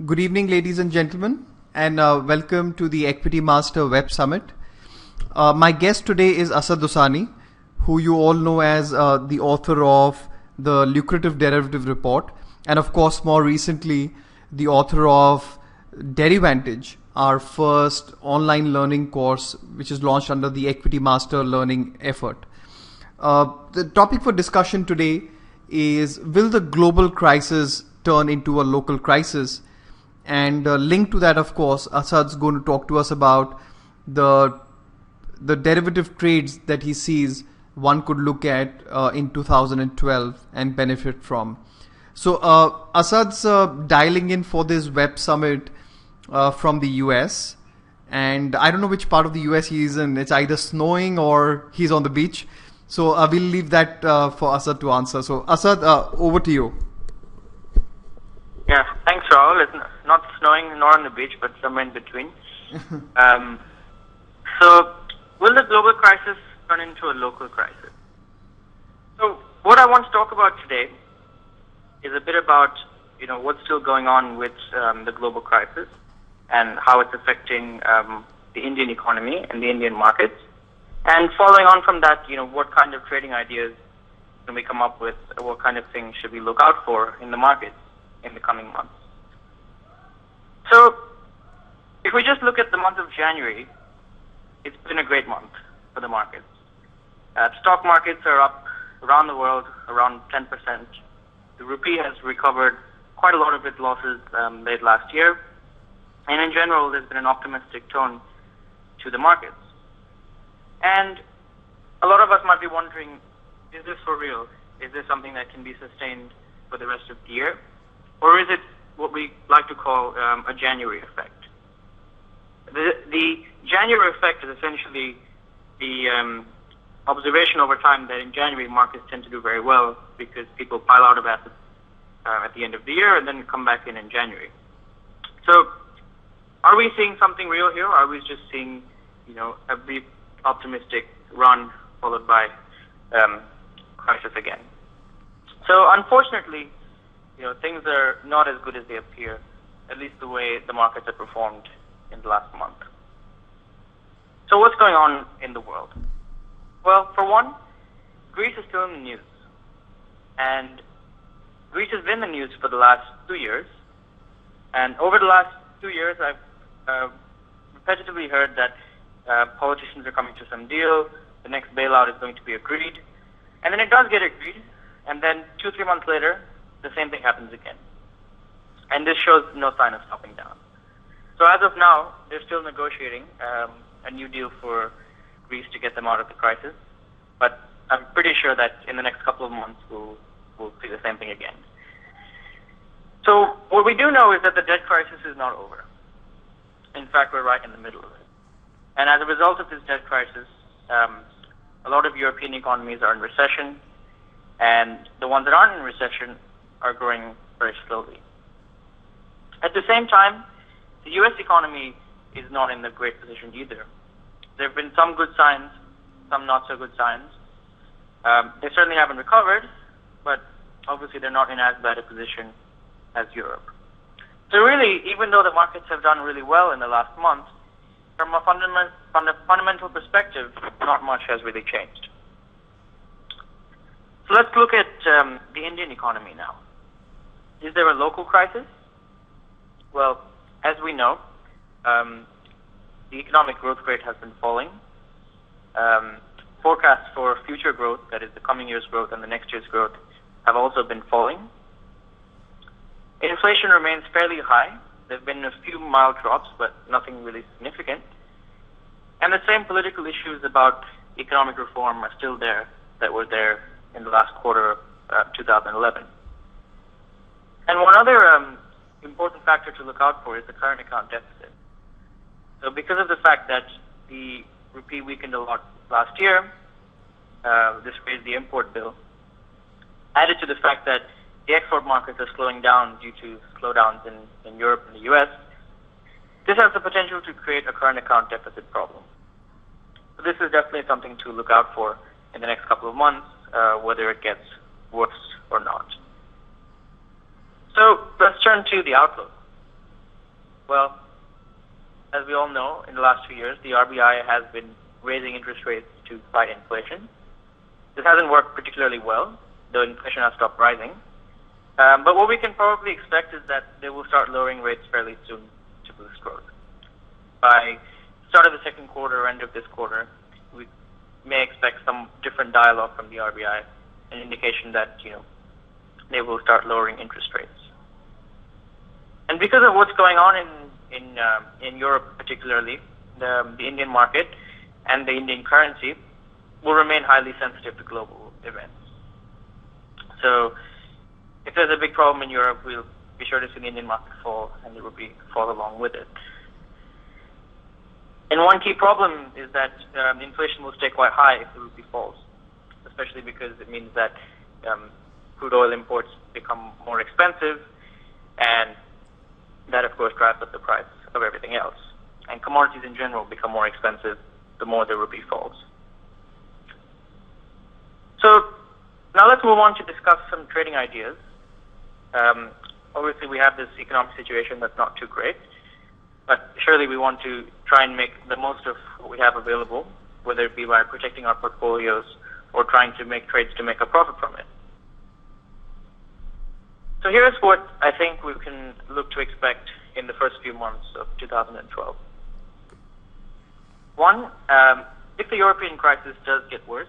Good evening, ladies and gentlemen, and welcome to the Equitymaster Web Summit. My guest today is Asad Dosani, who you all know as the author of the Lucrative Derivative Report, and of course, more recently, the author of Derivantage, our first online learning course, which is launched under the Equitymaster learning effort. The topic for discussion today is, will the global crisis turn into a local crisis? And linked to that, of course, Asad's going to talk to us about the derivative trades that he sees one could look at in 2012 and benefit from. So Asad's dialing in for this web summit from the US, and I don't know which part of the US he's in. It's either snowing or he's on the beach. So we'll leave that for Asad to answer. So Asad, over to you. Yeah, thanks, Rahul. It's not snowing nor on the beach, but somewhere in between. So, will the global crisis turn into a local crisis? So, what I want to talk about today is a bit about, what's still going on with the global crisis and how it's affecting the Indian economy and the Indian markets. And following on from that, what kind of trading ideas can we come up with? What kind of things should we look out for in the markets in the coming months? So, if we just look at the month of January, it's been a great month for the markets. Stock markets are up around the world around 10%. The rupee has recovered quite a lot of its losses late last year. And in general, there's been an optimistic tone to the markets. And a lot of us might be wondering, is this for real? Is this something that can be sustained for the rest of the year? Or is it what we like to call a January effect? The January effect is essentially the observation over time that in January markets tend to do very well because people pile out of assets at the end of the year and then come back in January. So are we seeing something real here? Or are we just seeing, a brief optimistic run followed by crisis again? So unfortunately, things are not as good as they appear, at least the way the markets have performed in the last month. So what's going on in the world? Well, for one, Greece is still in the news. And Greece has been in the news for the last 2 years. And over the last 2 years, I've repetitively heard that politicians are coming to some deal, the next bailout is going to be agreed. And then it does get agreed, and then 2-3 months later, the same thing happens again. And this shows no sign of stopping down. So as of now, they're still negotiating a new deal for Greece to get them out of the crisis. But I'm pretty sure that in the next couple of months, we'll see the same thing again. So what we do know is that the debt crisis is not over. In fact, we're right in the middle of it. And as a result of this debt crisis, a lot of European economies are in recession, and the ones that aren't in recession are growing very slowly. At the same time, the U.S. economy is not in a great position either. There have been some good signs, some not so good signs. They certainly haven't recovered, but obviously they're not in as bad a position as Europe. So really, even though the markets have done really well in the last month, from a fundamental perspective, not much has really changed. So let's look at the Indian economy now. Is there a local crisis? Well, as we know, the economic growth rate has been falling. Forecasts for future growth, that is the coming year's growth and the next year's growth, have also been falling. Inflation remains fairly high. There have been a few mild drops, but nothing really significant. And the same political issues about economic reform are still there that were there in the last quarter of 2011. And one other important factor to look out for is the current account deficit. So because of the fact that the rupee weakened a lot last year, this raised the import bill, added to the fact that the export markets are slowing down due to slowdowns in Europe and the US, this has the potential to create a current account deficit problem. So this is definitely something to look out for in the next couple of months, whether it gets worse or not. So let's turn to the outlook. Well, as we all know, in the last 2 years, the RBI has been raising interest rates to fight inflation. This hasn't worked particularly well, though inflation has stopped rising. But what we can probably expect is that they will start lowering rates fairly soon to boost growth. By start of the second quarter or end of this quarter, we may expect some different dialogue from the RBI, an indication that they will start lowering interest rates. And because of what's going on in Europe, particularly the Indian market and the Indian currency will remain highly sensitive to global events. So if there's a big problem in Europe, we'll be sure to see the Indian market fall, and the rupee fall along with it. And one key problem is that inflation will stay quite high if the rupee falls, especially because it means that crude oil imports become more expensive, and that, of course, drives up the price of everything else. And commodities in general become more expensive the more the rupee falls. So now let's move on to discuss some trading ideas. Obviously, we have this economic situation that's not too great, but surely we want to try and make the most of what we have available, whether it be by protecting our portfolios or trying to make trades to make a profit from it. So here's what I think we can look to expect in the first few months of 2012. One, if the European crisis does get worse,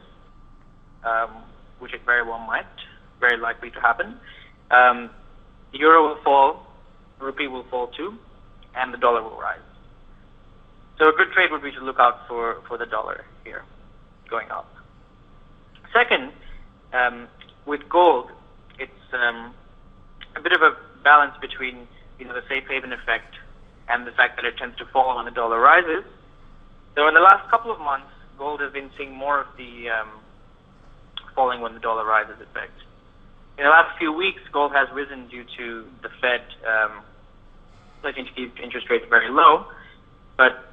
which it very well might, very likely to happen, the euro will fall, the rupee will fall too, and the dollar will rise. So a good trade would be to look out for the dollar here, going up. Second, with gold, it's a bit of a balance between the safe haven effect and the fact that it tends to fall when the dollar rises. So in the last couple of months, gold has been seeing more of the falling when the dollar rises effect. In the last few weeks, gold has risen due to the Fed pledging to keep interest rates very low, but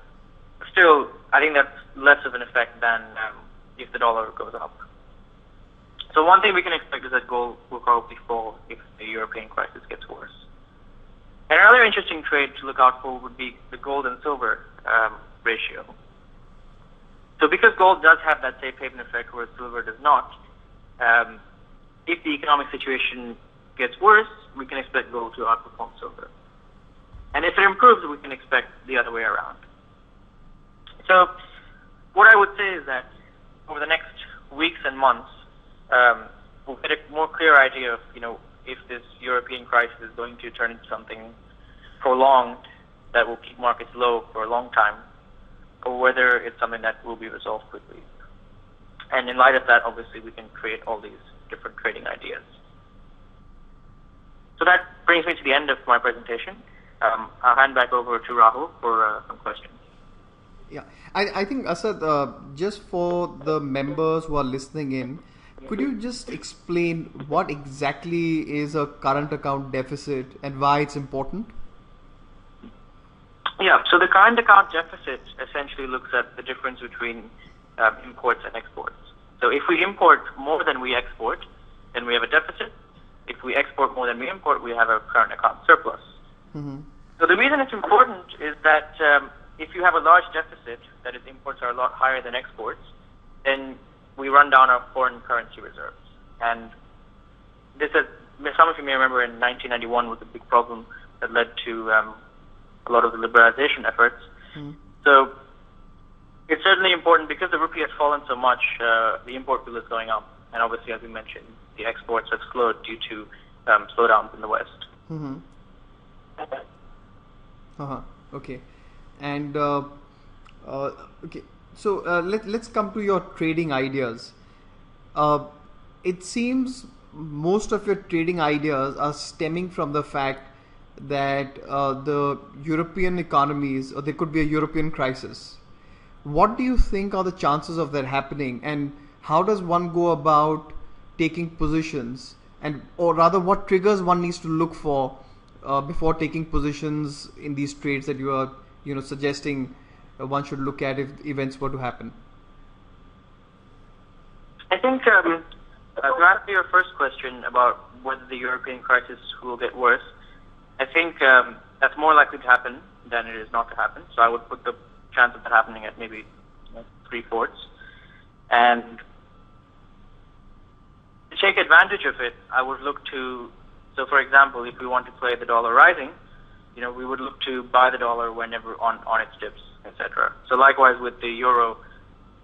still, I think that's less of an effect than if the dollar goes up. So one thing we can expect is that gold will probably fall if the European crisis gets worse. And another interesting trade to look out for would be the gold and silver ratio. So because gold does have that safe haven effect, whereas silver does not, if the economic situation gets worse, we can expect gold to outperform silver. And if it improves, we can expect the other way around. So what I would say is that over the next weeks and months, we'll get a more clear idea of, if this European crisis is going to turn into something prolonged that will keep markets low for a long time, or whether it's something that will be resolved quickly. And in light of that, obviously, we can create all these different trading ideas. So that brings me to the end of my presentation. I'll hand back over to Rahul for some questions. Yeah, I think, Asad, just for the members who are listening in, could you just explain what exactly is a current account deficit and why it's important? Yeah, so the current account deficit essentially looks at the difference between imports and exports. So if we import more than we export, then we have a deficit. If we export more than we import, we have a current account surplus. Mm-hmm. So the reason it's important is that if you have a large deficit, that is, imports are a lot higher than exports, then we run down our foreign currency reserves. And this is, some of you may remember, in 1991 was a big problem that led to a lot of the liberalization efforts. Mm-hmm. So it's certainly important because the rupee has fallen so much, the import bill is going up. And obviously, as we mentioned, the exports have slowed due to slowdowns in the West. Mm-hmm. Okay. And okay. So let's come to your trading ideas. It seems most of your trading ideas are stemming from the fact that the European economies, or there could be a European crisis. What do you think are the chances of that happening, and how does one go about taking positions, or rather, what triggers one needs to look for before taking positions in these trades that you are, suggesting one should look at if events were to happen? I think to answer your first question about whether the European crisis will get worse, I think, as that's more likely to happen than it is not to happen. So I would put the chance of that happening at maybe 3/4. And to take advantage of it, I would look to, so for example, if we want to play the dollar rising, we would look to buy the dollar whenever on its dips, etc. So likewise with the euro,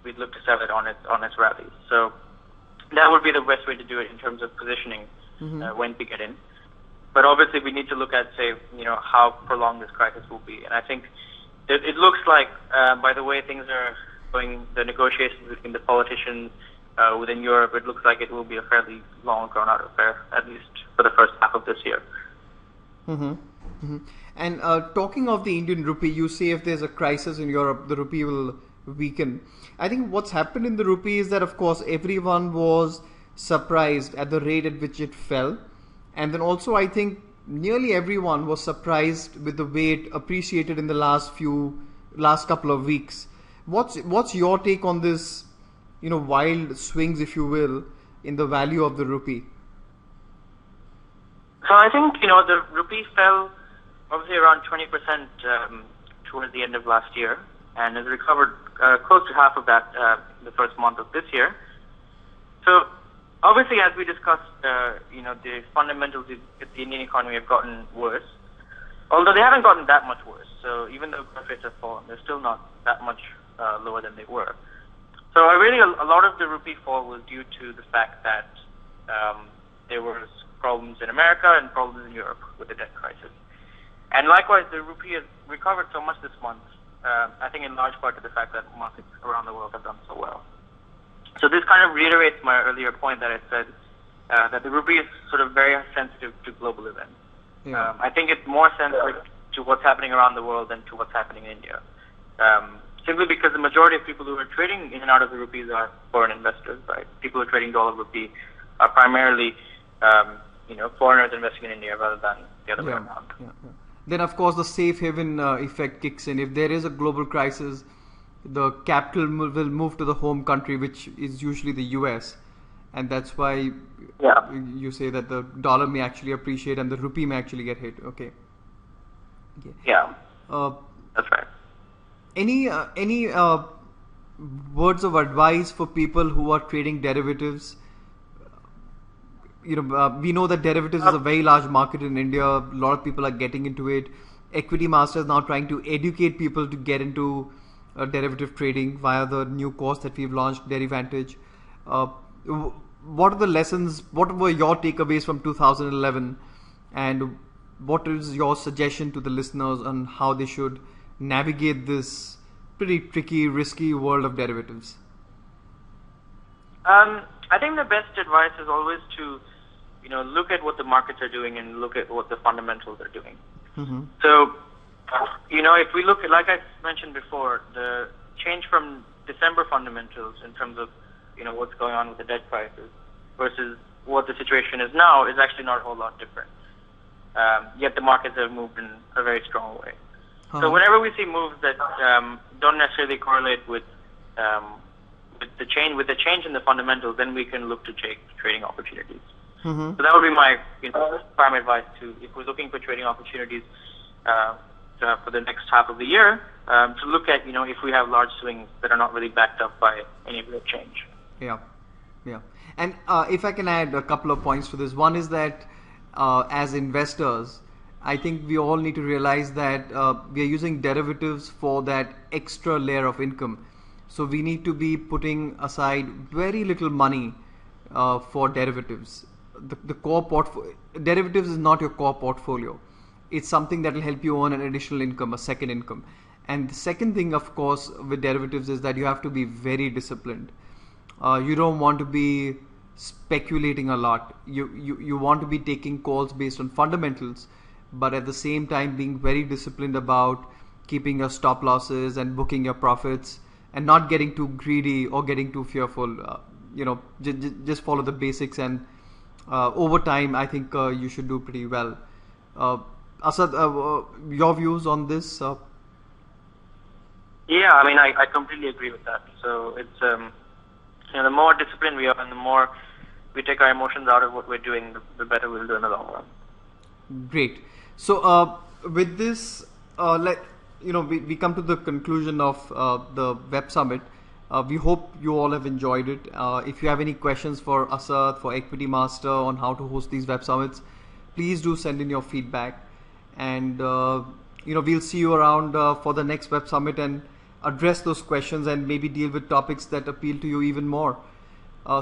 we'd look to sell it on its rallies. So that would be the best way to do it in terms of positioning when to get in. But obviously we need to look at, say, how prolonged this crisis will be. And I think it looks like, by the way things are going, the negotiations between the politicians within Europe, it looks like it will be a fairly long, drawn-out affair, at least for the first half of this year. Mm-hmm. Mm-hmm. And talking of the Indian rupee, you say if there's a crisis in Europe, the rupee will weaken. I think what's happened in the rupee is that, of course, everyone was surprised at the rate at which it fell. And then also, I think nearly everyone was surprised with the way it appreciated in the last couple of weeks. What's your take on this, wild swings, if you will, in the value of the rupee? So I think, the rupee fell obviously around 20% towards the end of last year, and has recovered close to half of that the first month of this year. So obviously, as we discussed, the fundamentals of the Indian economy have gotten worse, although they haven't gotten that much worse. So even though growth rates have fallen, they're still not that much lower than they were. So really, a lot of the rupee fall was due to the fact that there was problems in America and problems in Europe with the debt crisis. And likewise, the rupee has recovered so much this month, I think in large part to the fact that markets around the world have done so well. So this kind of reiterates my earlier point that I said, that the rupee is sort of very sensitive to global events. Yeah. I think it's more sensitive to what's happening around the world than to what's happening in India. Simply because the majority of people who are trading in and out of the rupees are foreign investors, right? People who are trading dollar rupee are primarily, foreigners investing in India rather than the other way around. Yeah. Then, of course, the safe haven effect kicks in. If there is a global crisis, the capital will move to the home country, which is usually the US. And that's why you say that the dollar may actually appreciate and the rupee may actually get hit. Okay. Yeah, that's right. Any words of advice for people who are trading derivatives? We know that derivatives is a very large market in India. A lot of people are getting into it. Equitymaster is now trying to educate people to get into derivative trading via the new course that we've launched, Derivantage. What are the lessons? What were your takeaways from 2011? And what is your suggestion to the listeners on how they should navigate this pretty tricky, risky world of derivatives? I think the best advice is always to, look at what the markets are doing and look at what the fundamentals are doing. Mm-hmm. So, if we look at, like I mentioned before, the change from December fundamentals in terms of, what's going on with the debt crisis versus what the situation is now is actually not a whole lot different. Yet the markets have moved in a very strong way. So whenever we see moves that don't necessarily correlate with the change in the fundamentals, then we can look to take trading opportunities. Mm-hmm. So that would be my prime advice to, if we're looking for trading opportunities for the next half of the year, to look at if we have large swings that are not really backed up by any real change. Yeah. And if I can add a couple of points to this, one is that as investors, I think we all need to realize that we are using derivatives for that extra layer of income. So we need to be putting aside very little money for derivatives. The core derivatives is not your core portfolio. It's something that will help you earn an additional income, a second income. And the second thing, of course, with derivatives is that you have to be very disciplined. You don't want to be speculating a lot. You want to be taking calls based on fundamentals, but at the same time being very disciplined about keeping your stop losses and booking your profits and not getting too greedy or getting too fearful. Just follow the basics, and over time, I think you should do pretty well. Asad, your views on this? Yeah, I completely agree with that. So it's the more disciplined we are and the more we take our emotions out of what we're doing, the better we'll do in the long run. Great. So with this, we come to the conclusion of the Web Summit. We hope you all have enjoyed it. If you have any questions for Asad, for Equitymaster on how to host these Web Summits, please do send in your feedback. And we'll see you around for the next Web Summit and address those questions and maybe deal with topics that appeal to you even more.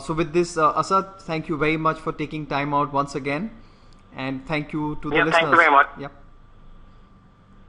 So with this, Asad, thank you very much for taking time out once again. And thank you to the listeners. Thank you very much. Yep.